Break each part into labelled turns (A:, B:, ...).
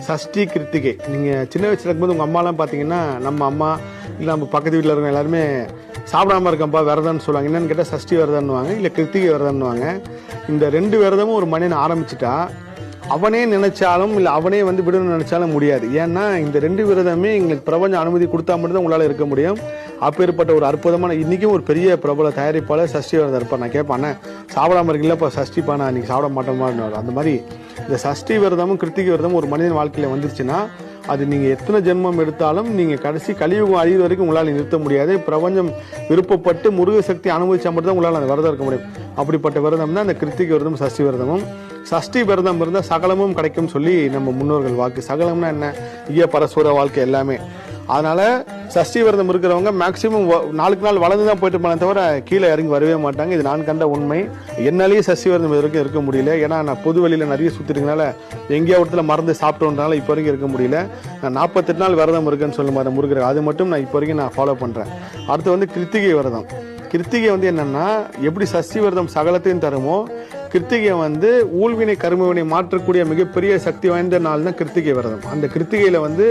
A: சஷ்டி கிருத்திகை. நீங்கள் சின்ன வயசில் இருக்கும்போது உங்கள் அம்மாலாம் பார்த்தீங்கன்னா, நம்ம அம்மா இல்லை நம்ம பக்கத்து வீட்டில் இருக்கவங்க எல்லாருமே சாப்பிடாம இருக்கம்பா விரதம்னு சொல்லுவாங்க. என்னென்னு கேட்டால் சஷ்டி விரதம்னுவாங்க, இல்லை கிருத்திகை விரதம்னுவாங்க. இந்த 2 விரதமும் ஒரு மனிதன் ஆரம்பிச்சுட்டா அவனே நினைச்சாலும் இல்லை அவனே வந்து விடணும்னு நினைச்சாலும் முடியாது. ஏன்னா இந்த 2 விரதமே எங்களுக்கு பிரபஞ்சம் அனுமதி கொடுத்தா மட்டும்தான் உங்களால் இருக்க முடியும். அப்பேற்பட்ட ஒரு அற்புதமான, இன்றைக்கும் ஒரு பெரிய பிரபல தயாரிப்பாளர் சஷ்டி விரதம் இருப்பார். நான் கேட்பானே, சாப்பிடாம இருக்கீங்களா இப்போ சஷ்டிப்பா, நான் இன்றைக்கி சாப்பிட மாட்டோமான்னு. அந்த மாதிரி இந்த சஷ்டி விரதமும் கிருத்திகை விரதமும் ஒரு மனிதன் வாழ்க்கையில் வந்துருச்சுன்னா அது நீங்கள் எத்தனை ஜென்மம் எடுத்தாலும் நீங்கள் கடைசி கலியுகம் அழிவு வரைக்கும் உங்களால் நிறுத்த முடியாது. பிரபஞ்சம் விருப்பப்பட்டு முருக சக்தி அனுபவிச்சா மட்டும் தான் உங்களால் அந்த விரதம் இருக்க முடியும். அப்படிப்பட்ட விரதம் தான் அந்த கிருத்திகை விரதம் சஷ்டி விரதமும். சஷ்டி விரதம் இருந்தால் சகலமும் கிடைக்கும் சொல்லி நம்ம முன்னோர்கள் வாக்கு. சகலம்னா என்ன? ஐய பரஸ்பர வாழ்க்கை எல்லாமே. அதனால சஷ்டி விரதம் இருக்கிறவங்க மேக்சிமம் நாளுக்கு நாள் வளர்ந்து தான் போயிட்டு போன தவிர கீழே இறங்கி வரவே மாட்டாங்க. இது நான் கண்ட உண்மை. என்னாலேயே சஷ்டி விரதம் வரைக்கும் இருக்க முடியல. ஏன்னா நான் பொது வெளியில் நிறைய சுற்றிருக்கனால எங்கேயோ இடத்துல மறந்து சாப்பிட்டோன்றனால இப்போ வரைக்கும் இருக்க முடியல. நான் 48 நாள் விரதம் இருக்குன்னு சொல்லும் போது முருகர், அது மட்டும் நான் இப்போ வரைக்கும் நான் ஃபாலோ பண்ணுறேன். அடுத்து வந்து கிருத்திகை விரதம். கிருத்திகை வந்து என்னென்னா, எப்படி சஷ்டி விரதம் சகலத்தையும் தருமோ, கிருத்திகை வந்து ஊழ்வினை கருமவினை மாற்றக்கூடிய மிகப்பெரிய சக்தி வாய்ந்த நாள் தான் கிருத்திகை விரதம். அந்த கிருத்திகையில் வந்து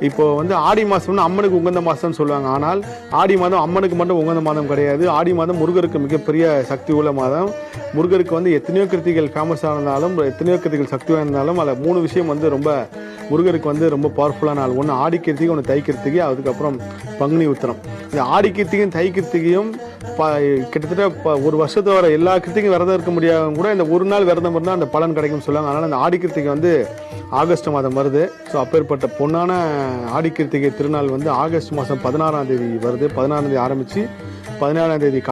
A: இப்போ வந்து ஆடி மாதம்னு அம்மனுக்கு உகந்த மாதம்னு சொல்லுவாங்க. ஆனால் ஆடி மாதம் அம்மனுக்கு மட்டும் உகந்த மாதம் கிடையாது. ஆடி மாதம் முருகருக்கு மிகப்பெரிய சக்தி உள்ள மாதம். முருகருக்கு வந்து எத்தனையோ கிருத்திகள் ஃபேமஸாக இருந்தாலும், எத்தனையோ கிருத்திகள் சக்தி வாய்ந்தாலும் அதில் 3 விஷயம் வந்து ரொம்ப முருகருக்கு வந்து ரொம்ப பவர்ஃபுல்லான நாள். ஒன்று ஆடி கிருத்திகை, ஒன்று தை கிருத்திகை, அதுக்கப்புறம் பங்குனி உத்திரம். இந்த ஆடி கிருத்திகையும் தை கிருத்திகையும் கிட்டத்தட்ட ஒரு வருஷத்தை வர எல்லா கிருத்திகையும் விரதம் இருக்க முடியாத கூட இந்த ஒரு நாள் விரதம் இருந்தால் அந்த பலன் கிடைக்கும்னு சொல்லுவாங்க. அதனால் அந்த ஆடி கிருத்திகை வந்து ஆகஸ்ட் மாதம் வருது. ஸோ அப்பேற்பட்ட பொன்னான ஆடி கிருத்திகை திருநாள் வந்து ஆகஸ்ட் மாதம் 16ஆம் தேதி வருது. 16ஆம் தேதி ஆரம்பித்து 17ஆம் தேதி